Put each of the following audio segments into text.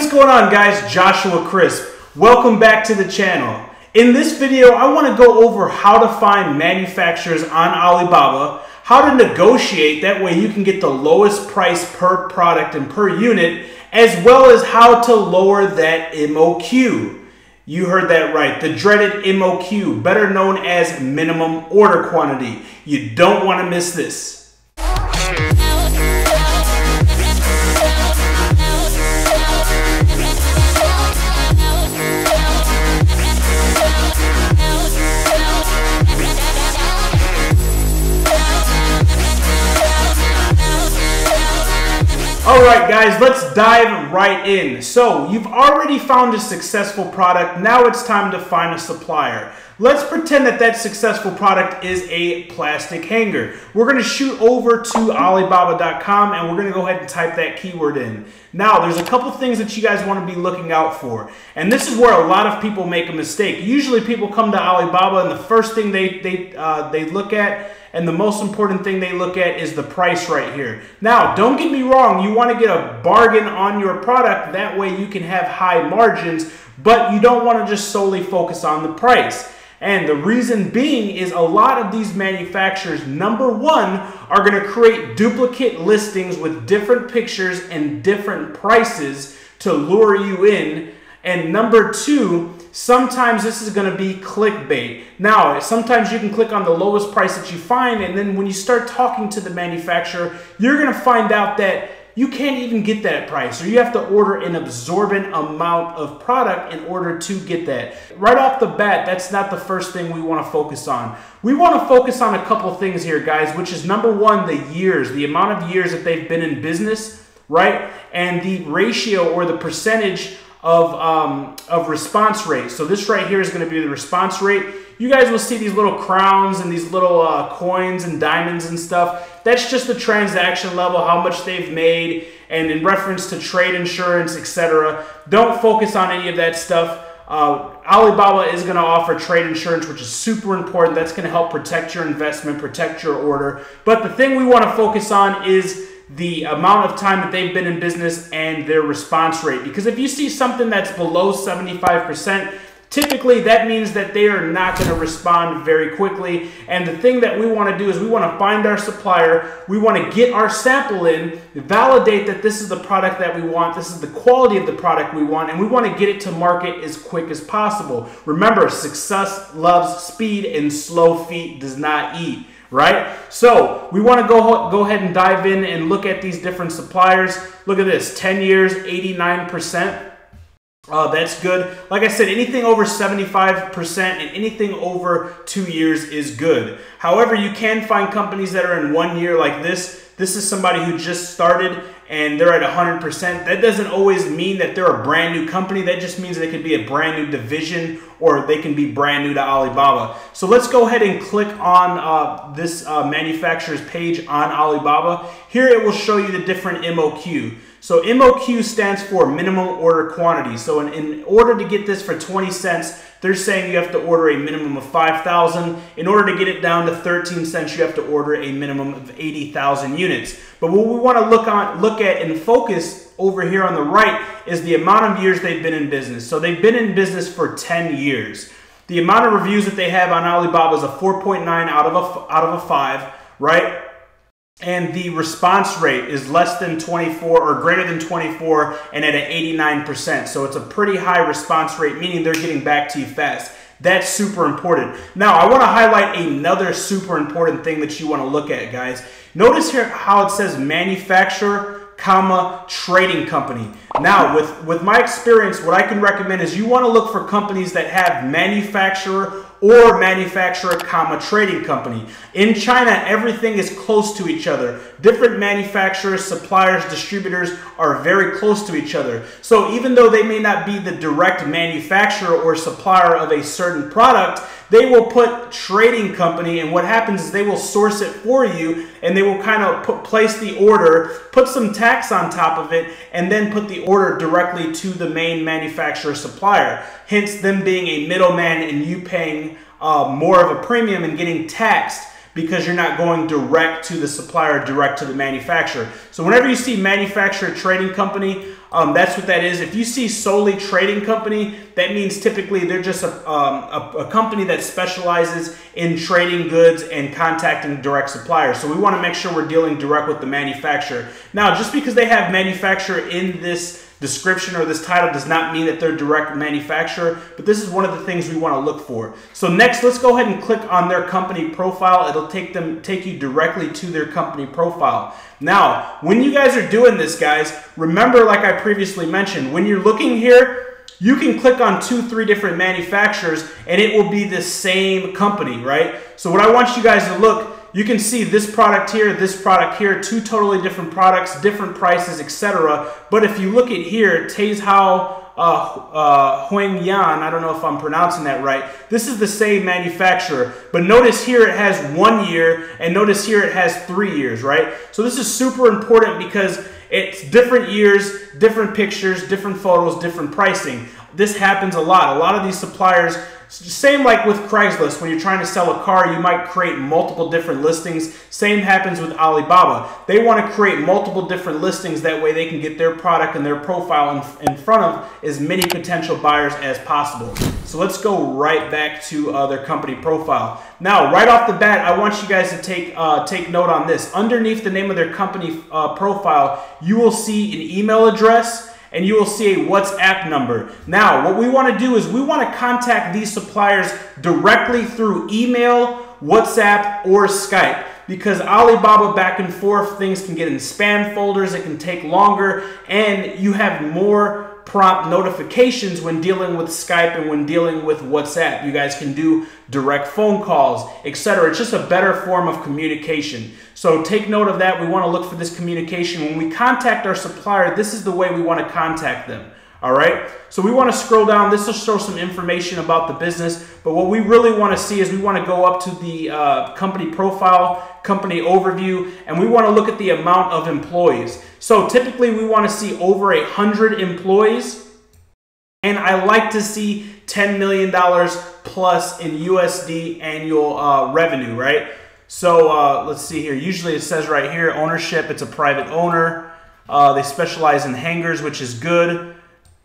what's going on, guys? Joshua Crisp. Welcome back to the channel. In this video, I want to go over how to find manufacturers on Alibaba, how to negotiate, that way you can get the lowest price per product and per unit, as well as how to lower that MOQ. You heard that right, the dreaded MOQ, better known as minimum order quantity. You don't want to miss this. Alright guys, let's dive right in. So, you've already found a successful product, now it's time to find a supplier. Let's pretend that that successful product is a plastic hanger. We're going to shoot over to Alibaba.com and we're going to go ahead and type that keyword in. Now, there's a couple things that you guys want to be looking out for. And this is where a lot of people make a mistake. Usually people come to Alibaba and the first thing they look at, and the most important thing they look at, is the price right here. Now, don't get me wrong, you want to get a bargain on your product, that way you can have high margins, but you don't want to just solely focus on the price. And the reason being is a lot of these manufacturers, number one, are going to create duplicate listings with different pictures and different prices to lure you in. And number two, sometimes this is going to be clickbait. Now, sometimes you can click on the lowest price that you find, and then when you start talking to the manufacturer, you're going to find out that you can't even get that price, or you have to order an absorbent amount of product in order to get that. Right off the bat, that's not the first thing we want to focus on. We want to focus on a couple things here, guys, which is number one, the years, the amount of years that they've been in business, right? And the ratio or the percentage of response rate. So this right here is going to be the response rate. You guys will see these little crowns and these little coins and diamonds and stuff. That's just the transaction level, how much they've made, and in reference to trade insurance, etc. Don't focus on any of that stuff. Alibaba is going to offer trade insurance, which is super important. That's going to help protect your investment, protect your order. But the thing we want to focus on is the amount of time that they've been in business and their response rate. Because if you see something that's below 75%, typically that means that they are not going to respond very quickly. And the thing that we want to do is we want to find our supplier, we want to get our sample in, validate that this is the product that we want, this is the quality of the product we want, and we want to get it to market as quick as possible. Remember, success loves speed and slow feet does not eat. Right? So we want to go ahead and dive in and look at these different suppliers. Look at this, 10 years, 89%. That's good. Like I said, anything over 75% and anything over 2 years is good. However, you can find companies that are in 1 year like this. This is somebody who just started and they're at 100%. That doesn't always mean that they're a brand new company. That just means they could be a brand new division, or they can be brand new to Alibaba. So let's go ahead and click on this manufacturer's page on Alibaba. Here it will show you the different MOQ. So MOQ stands for minimum order quantity. So in order to get this for 20 cents, they're saying you have to order a minimum of 5,000. In order to get it down to 13 cents, you have to order a minimum of 80,000 units. But what we want to look at and focus over here on the right is the amount of years they've been in business. So they've been in business for 10 years. The amount of reviews that they have on Alibaba is a 4.9 out of a 5, right? And the response rate is less than 24 or greater than 24 and at an 89%. So it's a pretty high response rate, meaning they're getting back to you fast. That's super important. Now, I want to highlight another super important thing that you want to look at, guys. Notice here how it says manufacturer, comma, trading company. Now, with my experience, what I can recommend is you want to look for companies that have manufacturer or manufacturer, comma, trading company. In China, everything is close to each other. Different manufacturers, suppliers, distributors are very close to each other. So even though they may not be the direct manufacturer or supplier of a certain product, they will put trading company, and what happens is they will source it for you, and they will kind of place the order, put some tax on top of it, and then put the order directly to the main manufacturer supplier. Hence them being a middleman and you paying more of a premium and getting taxed because you're not going direct to the supplier, direct to the manufacturer. So whenever you see manufacturer trading company, That's what that is. If you see solely trading company, that means typically they're just a company that specializes in trading goods and contacting direct suppliers. So we want to make sure we're dealing direct with the manufacturer. Now, just because they have manufacturer in this description or this title does not mean that they're direct manufacturer, but this is one of the things we want to look for. So next, let's go ahead and click on their company profile. It'll take you directly to their company profile. Now, when you guys are doing this, guys, remember, like I previously mentioned, when you're looking here, you can click on 2-3 different manufacturers and it will be the same company, right? So what I want you guys to look, you can see this product here, 2 totally different products, different prices, etc. But if you look at here, Taizhao Huangyan, I don't know if I'm pronouncing that right. This is the same manufacturer, but notice here it has 1 year, and notice here it has 3 years, right? So this is super important because it's different years, different pictures, different photos, different pricing. This happens a lot. A lot of these suppliers, same like with Craigslist, when you're trying to sell a car, you might create multiple different listings. Same happens with Alibaba. They want to create multiple different listings, that way they can get their product and their profile in front of as many potential buyers as possible. So let's go right back to their company profile. Now, right off the bat, I want you guys to take note on this. Underneath the name of their company profile, you will see an email address, and you will see a WhatsApp number. Now, what we want to do is we want to contact these suppliers directly through email, WhatsApp, or Skype. Because Alibaba back and forth, things can get in spam folders, it can take longer, and you have more prompt notifications when dealing with Skype and when dealing with WhatsApp. You guys can do direct phone calls, etc. It's just a better form of communication. So take note of that. We want to look for this communication. When we contact our supplier, this is the way we want to contact them. All right, so we want to scroll down. This will show some information about the business, but what we really want to see is we want to go up to the company profile, company overview, and we want to look at the amount of employees. So typically we want to see over 100 employees, and I like to see $10 million plus in USD annual revenue, right? So let's see here. Usually it says right here, ownership, it's a private owner. They specialize in hangers, which is good.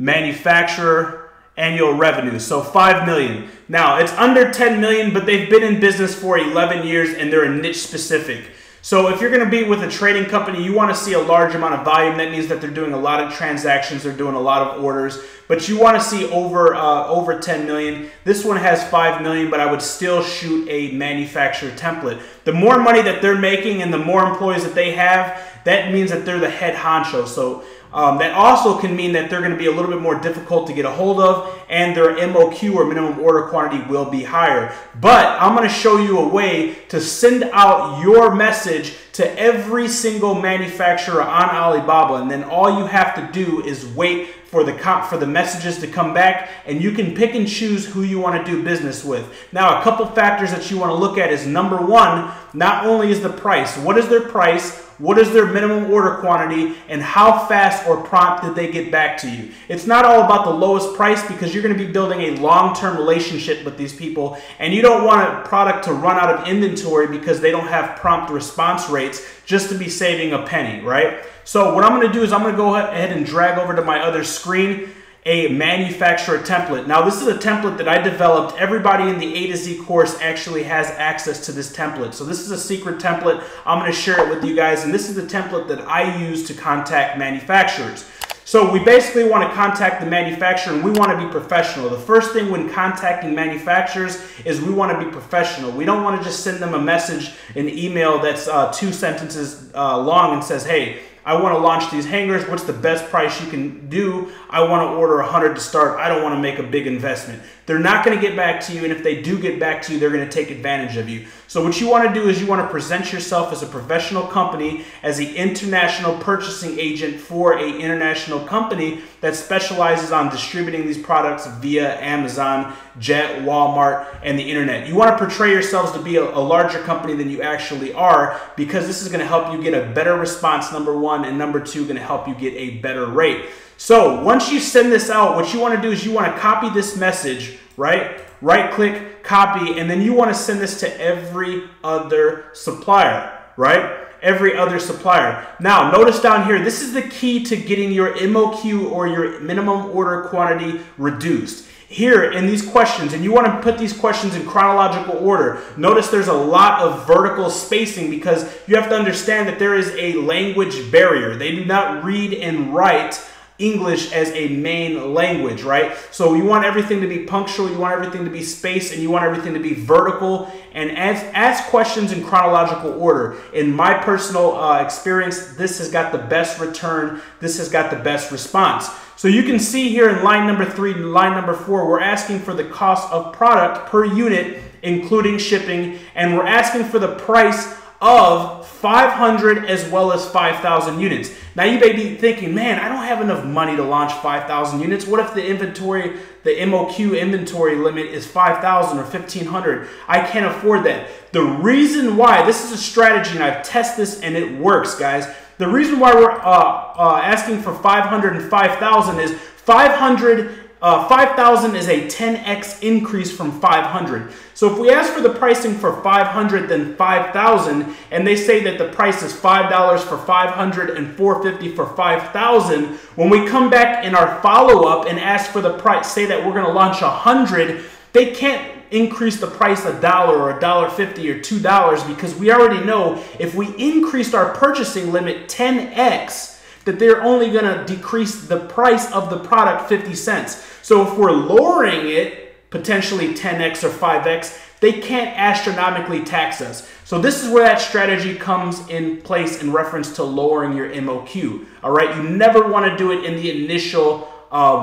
Manufacturer, annual revenue, so 5 million. Now, it's under 10 million, but they've been in business for 11 years and they're a niche specific. So if you're going to be with a trading company, you want to see a large amount of volume. That means that they're doing a lot of transactions, they're doing a lot of orders, but you want to see over 10 million. This one has 5 million, but I would still shoot a manufacturer template. The more money that they're making and the more employees that they have, that means that they're the head honcho. So that also can mean that they're going to be a little bit more difficult to get a hold of, and their MOQ, or minimum order quantity, will be higher. But I'm going to show you a way to send out your message to every single manufacturer on Alibaba, and then all you have to do is wait for the messages to come back, and you can pick and choose who you want to do business with. Now, a couple factors that you want to look at is, number one, not only is the price. What is their price? What is their minimum order quantity, and how fast or prompt did they get back to you? It's not all about the lowest price, because you're going to be building a long-term relationship with these people, and you don't want a product to run out of inventory because they don't have prompt response rates just to be saving a penny, right? So what I'm going to do is I'm going to go ahead and drag over to my other screen a manufacturer template. Now, this is a template that I developed. Everybody in the A to Z course actually has access to this template. So this is a secret template. I'm going to share it with you guys, and this is the template that I use to contact manufacturers. So we basically want to contact the manufacturer, and we want to be professional. The first thing when contacting manufacturers is we want to be professional. We don't want to just send them a message, an email that's 2 sentences long and says, hey, I want to launch these hangers. What's the best price you can do? I want to order 100 to start. I don't want to make a big investment. They're not going to get back to you, and if they do get back to you, they're going to take advantage of you. So what you want to do is you want to present yourself as a professional company, as the international purchasing agent for an international company that specializes on distributing these products via Amazon, Jet, Walmart, and the internet. You want to portray yourselves to be a larger company than you actually are, because this is going to help you get a better response, number one, and number two, going to help you get a better rate. So once you send this out, what you want to do is you want to copy this message, right? Right click, copy, and then you want to send this to every other supplier, right? every other supplier. Now, notice down here, this is the key to getting your MOQ or your minimum order quantity reduced. Here in these questions, and you want to put these questions in chronological order, notice there's a lot of vertical spacing because you have to understand that there is a language barrier. They do not read and write English as a main language, right? So you want everything to be punctual, you want everything to be spaced, and you want everything to be vertical. And ask questions in chronological order. In my personal experience, this has got the best return. This has got the best response. So you can see here in line number 3 and line number 4, we're asking for the cost of product per unit, including shipping, and we're asking for the price of 500 as well as 5,000 units. Now you may be thinking, man, I don't have enough money to launch 5,000 units. What if the inventory, the MOQ inventory limit is 5,000 or 1,500? I can't afford that. The reason why, this is a strategy and I've tested this and it works, guys. The reason why we're asking for 500 and 5,000 is 5,000 is a 10x increase from 500. So if we ask for the pricing for 500 then 5,000, and they say that the price is $5 for 500 and $4.50 for 5,000, when we come back in our follow-up and ask for the price, say that we're going to launch 100, they can't increase the price $1 or $1.50 or $2 because we already know if we increased our purchasing limit 10x, that they're only going to decrease the price of the product 50 cents. So if we're lowering it, potentially 10x or 5x, they can't astronomically tax us. So this is where that strategy comes in place in reference to lowering your MOQ. All right, you never want to do it in the initial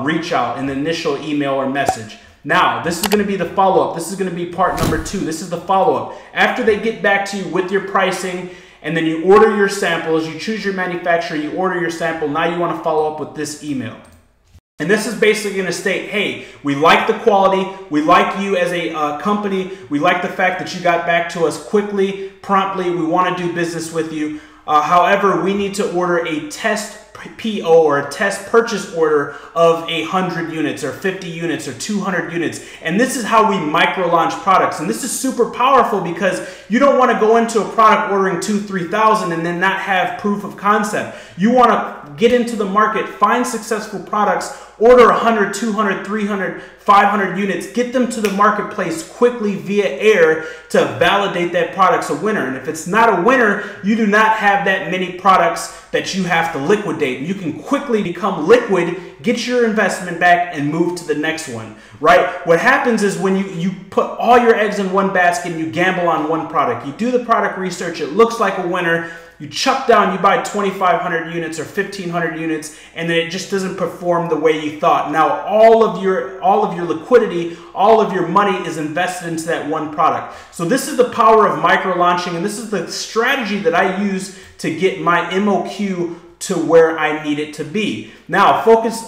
reach out, in the initial email or message. Now, this is going to be the follow-up. This is going to be part number 2. This is the follow-up. After they get back to you with your pricing, and then you order your samples, you choose your manufacturer, you order your sample, now you want to follow up with this email. And this is basically going to state, hey, we like the quality, we like you as a company, we like the fact that you got back to us quickly, promptly, we want to do business with you. However, we need to order a test PO or a test purchase order of 100 units or 50 units or 200 units. And this is how we micro launch products. And this is super powerful because you don't want to go into a product ordering 2,000-3,000 and then not have proof of concept. You want to get into the market, find successful products, order 100, 200, 300, 500 units, get them to the marketplace quickly via air to validate that product's a winner. And if it's not a winner, you do not have that many products that you have to liquidate. You can quickly become liquid, get your investment back, and move to the next one, right? What happens is when you put all your eggs in one basket and you gamble on one product, you do the product research, it looks like a winner, you chuck down, you buy 2,500 units or 1,500 units, and then it just doesn't perform the way you thought. Now all of your liquidity, all of your money is invested into that one product. So this is the power of micro launching, and this is the strategy that I use to get my MOQ to where I need it to be. Now focus,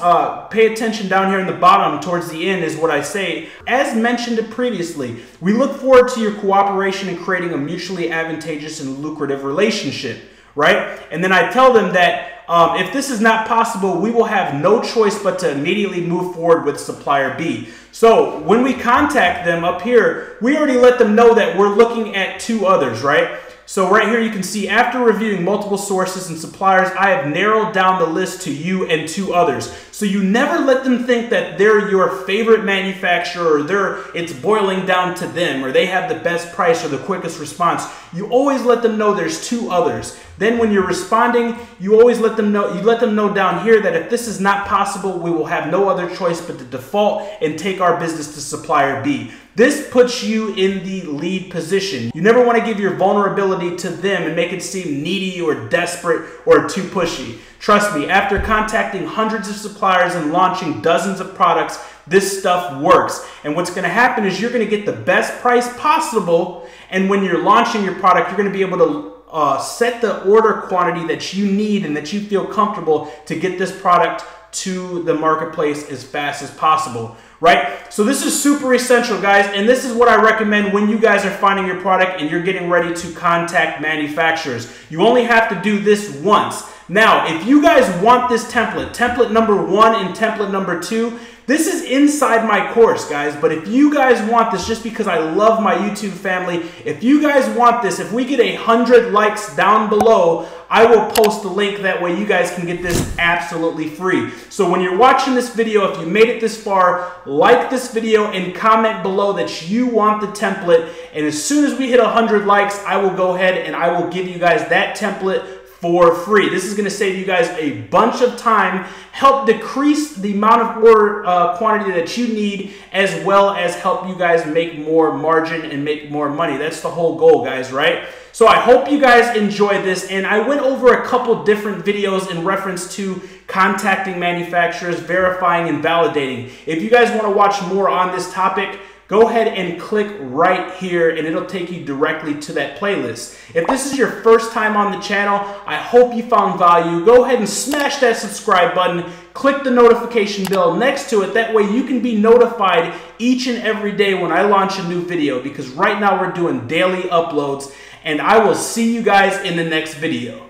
pay attention down here in the bottom towards the end is what I say. As mentioned previously, we look forward to your cooperation in creating a mutually advantageous and lucrative relationship, right? And then I tell them that if this is not possible, we will have no choice but to immediately move forward with supplier B. So when we contact them up here, we already let them know that we're looking at 2 others, right? So right here you can see after reviewing multiple sources and suppliers, I have narrowed down the list to you and 2 others. So you never let them think that they're your favorite manufacturer or it's boiling down to them or they have the best price or the quickest response. You always let them know there's 2 others. Then when you're responding, you always let them know down here that if this is not possible, we will have no other choice but to default and take our business to supplier B. This puts you in the lead position. You never want to give your vulnerability to them and make it seem needy or desperate or too pushy. Trust me, after contacting hundreds of suppliers and launching dozens of products, this stuff works. And what's going to happen is you're going to get the best price possible. And when you're launching your product, you're going to be able to set the order quantity that you need and that you feel comfortable to get this product to the marketplace as fast as possible, right? So this is super essential, guys, and this is what I recommend when you guys are finding your product and you're getting ready to contact manufacturers. You only have to do this once. Now, if you guys want this template, template number 1 and template number 2, this is inside my course, guys, but if you guys want this, just because I love my YouTube family, if you guys want this, if we get 100 likes down below, I will post the link. That way you guys can get this absolutely free. So when you're watching this video, if you made it this far, like this video and comment below that you want the template. And as soon as we hit 100 likes, I will go ahead and I will give you guys that template for free. This is going to save you guys a bunch of time, help decrease the amount of word quantity that you need, as well as help you guys make more margin and make more money. That's the whole goal, guys, right? So I hope you guys enjoyed this, and I went over a couple different videos in reference to contacting manufacturers, verifying and validating. If you guys want to watch more on this topic, go ahead and click right here and it'll take you directly to that playlist. If this is your first time on the channel, I hope you found value. Go ahead and smash that subscribe button, click the notification bell next to it. That way you can be notified each and every day when I launch a new video, because right now we're doing daily uploads, and I will see you guys in the next video.